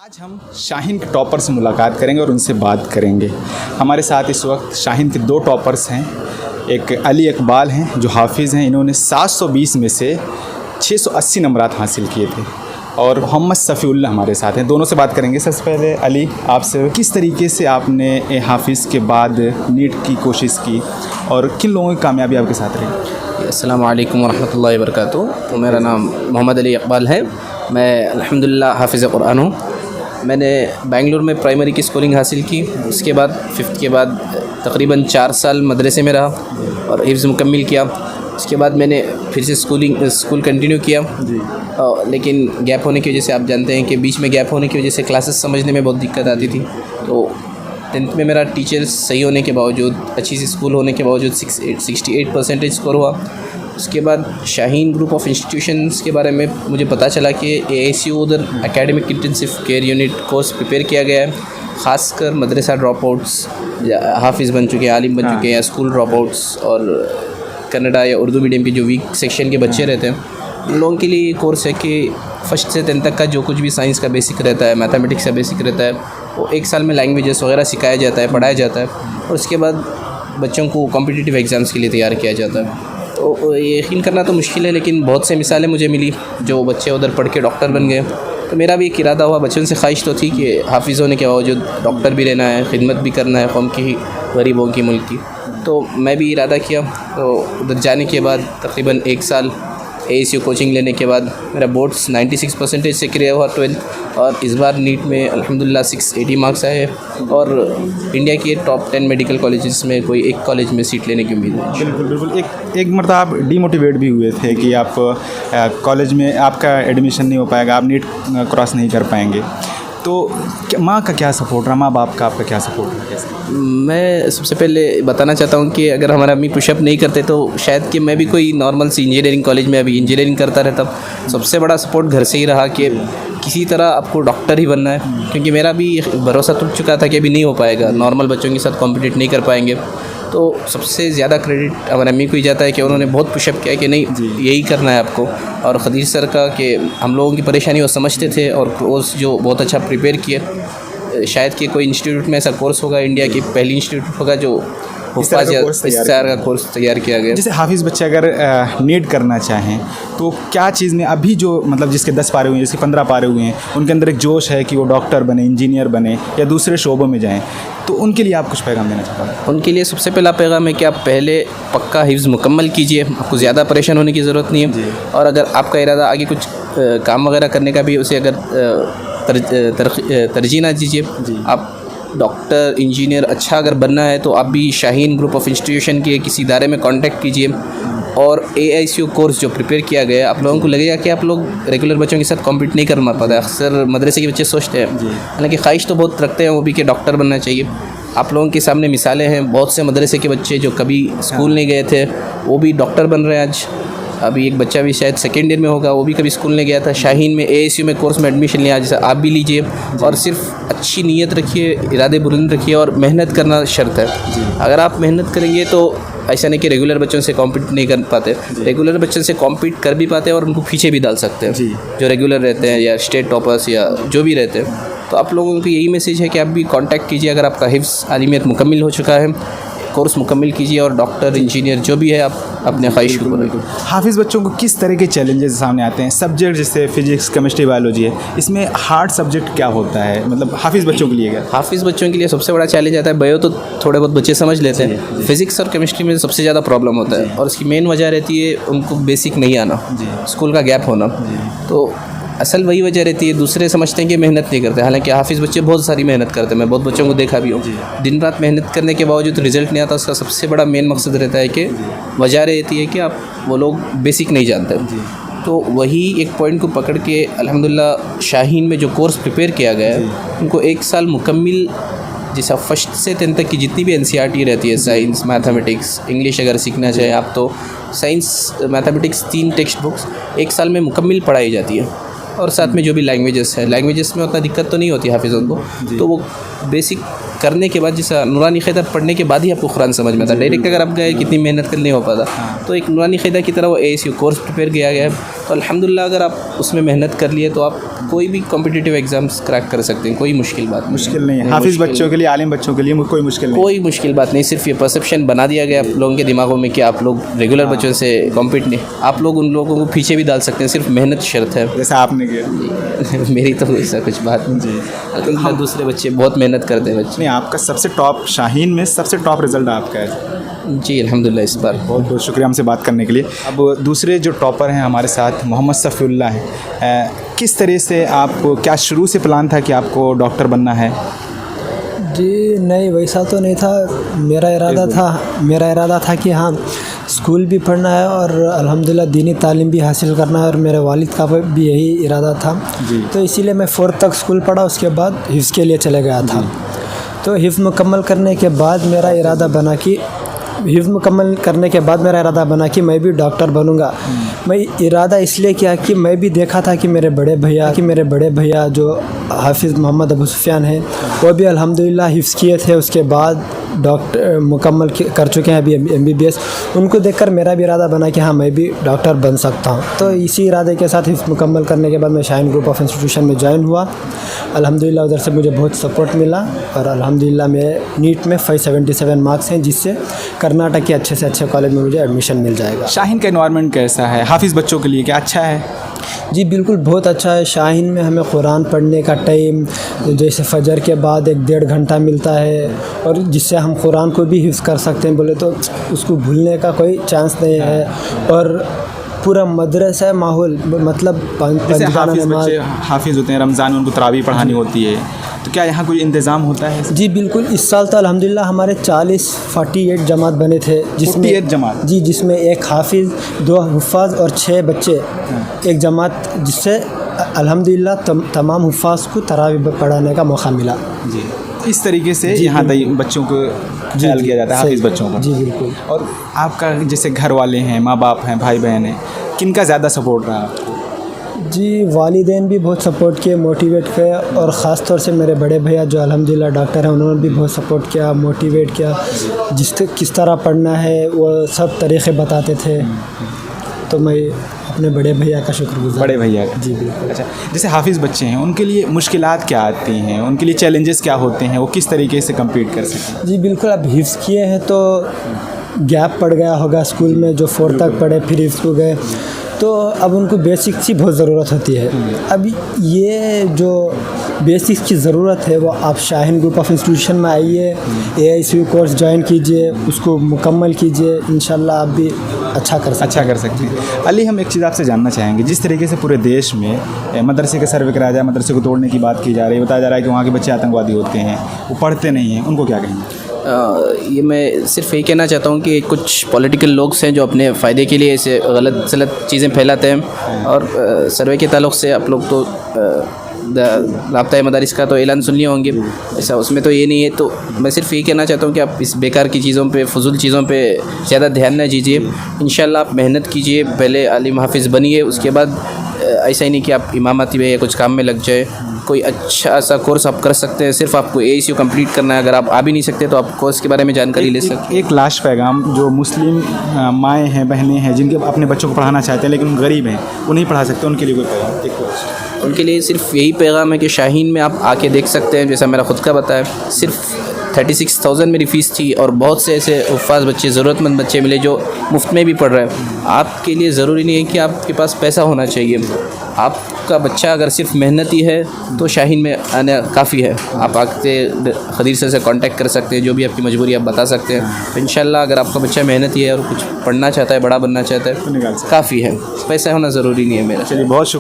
आज हम शाहीन के टॉपर से मुलाकात करेंगे और उनसे बात करेंगे। हमारे साथ इस वक्त शाहीन के दो टॉपर्स हैं। एक अली इकबाल हैं जो हाफिज़ हैं, इन्होंने 720 में से 680 नंबरात हासिल किए थे, और मोहम्मद सफ़ीउल्लाह हमारे साथ हैं। दोनों से बात करेंगे। सबसे पहले अली, आपसे किस तरीके से आपने हाफिज़ के बाद नीट की कोशिश की और किन लोगों की कामयाबी आपके साथ रही? अस्सलाम वालेकुम वरहमतुल्लाहि वबरकातुहू। तो मेरा नाम मोहम्मद अली इकबाल है। मैं अल्हम्दुलिल्लाह हाफिज़ कुरान हूँ। मैंने बेंगलुरु में प्राइमरी की स्कूलिंग हासिल की। उसके बाद 5th के बाद तकरीबन 4 साल मदरसे में रहा और हिफ्ज़ मुकम्मिल किया। उसके बाद मैंने फिर से स्कूल कंटिन्यू किया, लेकिन गैप होने की वजह से, आप जानते हैं कि बीच में गैप होने की वजह से क्लासेस समझने में बहुत दिक्कत आती थी। तो 10th में मेरा टीचर सही होने के बावजूद, अच्छी सी स्कूल होने के बावजूद 68% स्कोर हुआ। उसके बाद शाहीन ग्रुप ऑफ इंस्टीट्यूशंस के बारे में मुझे पता चला कि AICU उधर academic intensive care unit course prepare किया गया है, ख़ासकर मदरसा ड्रॉप आउट्स या हाफिज़ बन चुके हैं, आलिम बन चुके हैं, या स्कूल ड्रॉप आउट्स और कन्नड़ा या उर्दू मीडियम के जो वीक सेक्शन के बच्चे रहते हैं, उन लोगों के लिए ये कोर्स है कि 1st से 10th तक का जो कुछ भी साइंस का बेसिक रहता है, मैथमेटिक्स का बेसिक रहता है, वो 1 साल में लैंग्वेजेस वगैरह सिखाया जाता है, पढ़ाया जाता है, और उसके बाद बच्चों को कॉम्पिटिटिव एग्ज़ाम्स के लिए तैयार किया जाता है। तो यकीन करना तो मुश्किल है, लेकिन बहुत से मिसालें मुझे मिली जो बच्चे उधर पढ़ के डॉक्टर बन गए। तो मेरा भी एक इरादा हुआ, बचपन से ख्वाहिश तो थी कि हाफिज़ होने के बावजूद डॉक्टर भी रहना है, खिदमत भी करना है कौम की, गरीबों की, मुल्क की। तो मैं भी इरादा किया। तो उधर जाने के बाद तकरीबन 1 साल AICU कोचिंग लेने के बाद मेरा बोर्ड्स 96% से क्लियर हुआ 12th, और इस बार नीट में अल्हम्दुलिल्लाह 680 मार्क्स आए और इंडिया के टॉप 10 मेडिकल कॉलेजेस में कोई एक कॉलेज में सीट लेने की उम्मीद है। बिल्कुल बिल्कुल। एक मरतबा आप डीमोटिवेट भी हुए थे कि आप कॉलेज में आपका एडमिशन नहीं हो पाएगा, आप नीट क्रॉस नहीं कर पाएंगे। तो माँ का क्या सपोर्ट रहा, माँ बाप का आपका क्या सपोर्ट रहा? कैसे? मैं सबसे पहले बताना चाहता हूँ कि अगर हमारा अम्मी पुशअप नहीं करते तो शायद कि मैं भी कोई नॉर्मल सी इंजीनियरिंग कॉलेज में अभी इंजीनियरिंग करता रहता। सबसे बड़ा सपोर्ट घर से ही रहा कि किसी तरह आपको डॉक्टर ही बनना है, क्योंकि मेरा भी भरोसा टूट चुका था कि अभी नहीं हो पाएगा, नॉर्मल बच्चों के साथ कॉम्पिटिट नहीं कर पाएंगे। तो सबसे ज़्यादा क्रेडिट हमारे अम्मी को ही जाता है कि उन्होंने बहुत पुशअप किया कि नहीं यही करना है आपको, और खदीर सर का कि हम लोगों की परेशानी वो समझते थे और कोर्स जो बहुत अच्छा प्रिपेयर किए। शायद कि कोई इंस्टीट्यूट में ऐसा कोर्स होगा, इंडिया की पहली इंस्टीट्यूट होगा जो इस तरह का कोर्स तैयार किया गया। जैसे हाफिज़ बच्चे अगर नीट करना चाहें तो क्या चीज़ में अभी जो मतलब जिसके 10 पारे हुए हैं, जिसके 15 पारे हुए हैं, उनके अंदर एक जोश है कि वो डॉक्टर बने, इंजीनियर बने या दूसरे शोबों में जाएं, तो उनके लिए आप कुछ पैगाम देना चाहते हैं? उनके लिए सबसे पहला पैगाम है कि आप पहले पक्का हिफ्ज़ मुकम्मल कीजिए, आपको ज़्यादा परेशान होने की ज़रूरत नहीं है। और अगर आपका इरादा आगे कुछ काम वगैरह करने का भी, उसे अगर तरजीह ना दीजिए। आप डॉक्टर, इंजीनियर अच्छा अगर बनना है तो आप भी शाहीन ग्रुप ऑफ इंस्टीट्यूशन के किसी इदारे में कांटेक्ट कीजिए, और AICU कोर्स जो प्रिपेयर किया गया है, आप लोगों को लगेगा कि आप लोग रेगुलर बच्चों के साथ कॉम्पीट नहीं कर पाते। अक्सर मदरसे के बच्चे सोचते हैं, हालांकि ख्वाहिश तो बहुत रखते हैं वो भी कि डॉक्टर बनना चाहिए। आप लोगों के सामने मिसालें हैं, बहुत से मदरसे के बच्चे जो कभी स्कूल नहीं गए थे वो भी डॉक्टर बन रहे हैं आज। अभी एक बच्चा भी शायद 2nd ईयर में होगा, वो भी कभी स्कूल नहीं गया था, शाहीन में AICU में कोर्स में एडमिशन लिया। जैसे आप भी लीजिए, और सिर्फ अच्छी नीयत रखिए, इरादे बुलंद रखिए, और मेहनत करना शर्त है। अगर आप मेहनत करेंगे तो ऐसा नहीं कि रेगुलर बच्चों से कॉम्पीट नहीं कर पाते, रेगुलर बच्चों से कॉम्पीट कर भी पाते हैं और उनको पीछे भी डाल सकते हैं जो रेगुलर रहते हैं या स्टेट टॉपर्स या जो भी रहते हैं। तो आप लोगों को यही मैसेज है कि आप भी कांटेक्ट कीजिए। अगर आपका हिफ्ज़ आलिमियत मुकम्मिल हो चुका है, कोर्स मुकम्मिल कीजिए, और डॉक्टर, इंजीनियर जो भी है आप अपने ख्वाहिश को पूरा करें। हाफिज़ बच्चों को किस तरह के चैलेंजेस सामने आते हैं? सब्जेक्ट जैसे फिजिक्स, केमिस्ट्री, बायोलॉजी है, इसमें हार्ड सब्जेक्ट क्या होता है, मतलब हाफिज़ बच्चों के लिए क्या? हाफिज़ बच्चों के लिए सबसे बड़ा चैलेंज आता है, बायो तो थोड़े बहुत बच्चे समझ लेते हैं, फिजिक्स और केमिस्ट्री में सबसे ज़्यादा प्रॉब्लम होता है, और इसकी मेन वजह रहती है उनको बेसिक नहीं आना, स्कूल का गैप होना। तो असल वही वजह रहती है। दूसरे समझते हैं कि मेहनत नहीं करते, हालांकि हाफिज़ बच्चे बहुत सारी मेहनत करते हैं। मैं बहुत बच्चों को देखा भी हूँ, दिन रात मेहनत करने के बावजूद रिज़ल्ट नहीं आता। उसका सबसे बड़ा मेन मकसद रहता है कि वजह रहती है कि आप वो लोग बेसिक नहीं जानते। तो वही एक पॉइंट को पकड़ के अल्हम्दुलिल्लाह शाहीन में जो कोर्स प्रिपेयर किया गया है, उनको 1 साल मुकम्मिल, जैसा 1st से 10th तक की जितनी भी NCERT रहती है, साइंस, मैथमेटिक्स, इंग्लिश अगर सीखना चाहे आप, तो साइंस, मैथमेटिक्स 3 टेक्स्ट बुक्स 1 साल में मुकम्मिल पढ़ाई जाती है। और साथ में जो भी लैंग्वेजेस है, लैंग्वेजेस में उतना दिक्कत तो नहीं होती हाफिज़ों को, तो वो बेसिक करने के बाद, जैसा नूरानी क़ैदा पढ़ने के बाद ही आपको कुरान समझ में आता है। डायरेक्ट अगर आप गए कितनी मेहनत कर नहीं हो पाता। तो एक नूरानी क़ैदा की तरह वो AICU कोर्स प्रिपेयर किया गया है, तो अल्हम्दुलिल्लाह अगर आप उसमें मेहनत कर लिए तो आप कोई भी कॉम्पिटिटिव एग्ज़ाम्स क्रैक कर सकते हैं, कोई मुश्किल बात नहीं। मुश्किल नहीं है, हाफिज़ बच्चों के लिए, आलिम बच्चों के लिए कोई मुश्किल नहीं। कोई मुश्किल बात नहीं, सिर्फ ये परसेप्शन बना दिया गया आप लोगों के दिमागों में कि आप लोग रेगुलर बच्चों से कॉम्पिट नहीं, आप लोग उन लोगों को पीछे भी डाल सकते हैं, सिर्फ मेहनत शर्त है। जैसा आपने किया। मेरी तो ऐसा कुछ बात नहीं जी। अल्हम्दुलिल्लाह दूसरे बच्चे बहुत मेहनत करते हैं बच्चे। नहीं, आपका सबसे टॉप, शाहीन में सबसे टॉप रिज़ल्ट आपका है। जी अल्हम्दुलिल्लाह इस बार बहुत बहुत शुक्रिया हमसे बात करने के लिए। अब दूसरे जो टॉपर हैं हमारे साथ, मोहम्मद सफ़ीउल्लाह हैं। किस तरह से आपको, क्या शुरू से प्लान था कि आपको डॉक्टर बनना है? जी नहीं, वैसा तो नहीं था। मेरा इरादा था कि हाँ स्कूल भी पढ़ना है और अल्हम्दुलिल्लाह दीनी तालीम भी हासिल करना है, और मेरे वालिद का भी यही इरादा था। तो इसीलिए मैं 4th तक स्कूल पढ़ा, उसके बाद हिफ्ज़ के लिए चले गया था। तो हिफ्ज़ मुकम्मल करने के बाद मेरा इरादा बना कि मैं भी डॉक्टर बनूंगा। मैं इरादा इसलिए किया कि मैं भी देखा था कि मेरे बड़े भैया जो हाफिज़ मोहम्मद अबू सुफियान हैं, वो भी अल्हम्दुलिल्लाह हिफ्ज़ किए थे, उसके बाद डॉक्टर मुकम्मल कर चुके हैं अभी MBBS। उनको देखकर मेरा भी इरादा बना कि हाँ मैं भी डॉक्टर बन सकता हूँ। तो इसी इरादे के साथ हिफ्ज़ मुकम्मल करने के बाद मैं शाहीन ग्रुप ऑफ इंस्टीट्यूशन में ज्वाइन हुआ। अल्हम्दुलिल्लाह उधर से मुझे बहुत सपोर्ट मिला, और अल्हम्दुलिल्लाह मेरे नीट में 577 मार्क्स हैं, जिससे कर्नाटक के अच्छे से अच्छे कॉलेज में मुझे एडमिशन मिल जाएगा। शाहीन का एनवायरनमेंट कैसा है हाफिज़ बच्चों के लिए, क्या अच्छा है? जी बिल्कुल बहुत अच्छा है। शाहीन में हमें कुरान पढ़ने का टाइम जैसे फ़जर के बाद 1-1.5 घंटा मिलता है, और जिससे हम कुरान को भी हिफ्ज़ कर सकते हैं, बोले तो उसको भूलने का कोई चांस नहीं है। और पूरा मदरसा माहौल, मतलब जैसे हाफिज़ बच्चे हाफिज़ होते हैं, रमज़ान में उनको तरावी पढ़ानी होती है, तो क्या यहाँ कोई इंतज़ाम होता है? जी बिल्कुल, इस साल तो अल्हम्दुलिल्लाह हमारे 48 जमात बने थे, जिसमें 48 जमात जी, जिसमें एक हाफिज़, 2 हुफ़ाज़ और 6 बच्चे एक जमात, जिससे अल्हम्दुलिल्लाह तमाम हुफ़ाज़ को तरावी पढ़ाने का मौका मिला। जी, इस तरीके से यहाँ बच्चों को ख्याल किया जाता है, हाफिज़ बच्चों का। जी बिल्कुल। और आपका जैसे घर वाले हैं, माँ बाप हैं, भाई बहन हैं, किनका ज़्यादा सपोर्ट रहा आपको? जी वालिदैन भी बहुत सपोर्ट किए, मोटिवेट किए, और ख़ास तौर से मेरे बड़े भैया जो अल्हम्दुलिल्लाह डॉक्टर हैं, उन्होंने भी बहुत सपोर्ट किया, मोटिवेट किया। किस तरह पढ़ना है वो सब तरीक़े बताते थे। तो मैं अपने बड़े भैया का शुक्रगुज़ार। बड़े भैया का? जी बिल्कुल। अच्छा, जैसे हाफिज़ बच्चे हैं, उनके लिए मुश्किलात क्या आती हैं, उनके लिए चैलेंजेस क्या होते हैं, वो किस तरीके से कम्पीट कर सकते हैं? जी बिल्कुल, अब हिफ्ज़ किए हैं तो गैप पड़ गया होगा स्कूल में, जो 4th तक पढ़े फिर हिफ्ज़ को गए, तो अब उनको बेसिक्स की बहुत ज़रूरत होती है। अब ये जो बेसिक्स की ज़रूरत है वो आप शाहीन ग्रुप ऑफ इंस्टीट्यूशन में आइए, AICU कोर्स ज्वाइन कीजिए, उसको मुकम्मल कीजिए, इंशाल्लाह आप भी अच्छा कर सकते हैं। अली, हम एक चीज़ आपसे जानना चाहेंगे, जिस तरीके से पूरे देश में मदरसे का सर्वे कराया जाए, मदरसे को तोड़ने की बात की जा रही है, बताया जा रहा है कि वहाँ के बच्चे आतंकवादी होते हैं, वो पढ़ते नहीं हैं, उनको क्या कहेंगे? ये मैं सिर्फ यही कहना चाहता हूँ कि कुछ पॉलिटिकल लोग हैं जो अपने फ़ायदे के लिए ऐसे गलत चीज़ें फैलाते हैं। और सर्वे के ताल्लुक़ से आप लोग तो राब्ता मदारिस का तो ऐलान सुन लिए होंगे, ऐसा उसमें तो ये नहीं है। तो मैं सिर्फ यही कहना चाहता हूँ कि आप इस बेकार की चीज़ों पे, फजूल चीज़ों पे ज़्यादा ध्यान न दीजिए। इंशाल्लाह आप मेहनत कीजिए, पहले आलिम हाफिज़ बनिए, उसके बाद ऐसा ही नहीं कि आप इमामती में या कुछ काम में लग जाए। कोई अच्छा सा कोर्स आप कर सकते हैं, सिर्फ आपको AICU कंप्लीट करना है। अगर आप आ भी नहीं सकते तो आप कोर्स के बारे में जानकारी ले सकते हैं। एक लास्ट पैगाम, जो मुस्लिम माएँ हैं, बहनें हैं, जिनके अपने बच्चों को पढ़ाना चाहते हैं लेकिन गरीब हैं, वो नहीं पढ़ा सकते, उनके लिए कोई पैगाम? उनके लिए सिर्फ यही पैगाम है कि शाहीन में आप आके देख सकते हैं, जैसा मेरा ख़ुद का बताया, सिर्फ 36,000 मेरी फ़ीस थी, और बहुत से ऐसे हुफ़ाज़ बच्चे, ज़रूरतमंद बच्चे मिले जो मुफ्त में भी पढ़ रहे हैं। आपके लिए ज़रूरी नहीं है कि आपके पास पैसा होना चाहिए। आपका बच्चा अगर सिर्फ मेहनती है तो शाहीन में आना काफ़ी है। आप आके खदीर से कांटेक्ट कर सकते हैं, जो भी आपकी मजबूरी आप बता सकते हैं। तो इंशाल्लाह अगर आपका बच्चा मेहनती है और कुछ पढ़ना चाहता है, बड़ा बनना चाहता है, काफ़ी है, पैसा होना ज़रूरी नहीं है मेरा। चलिए, बहुत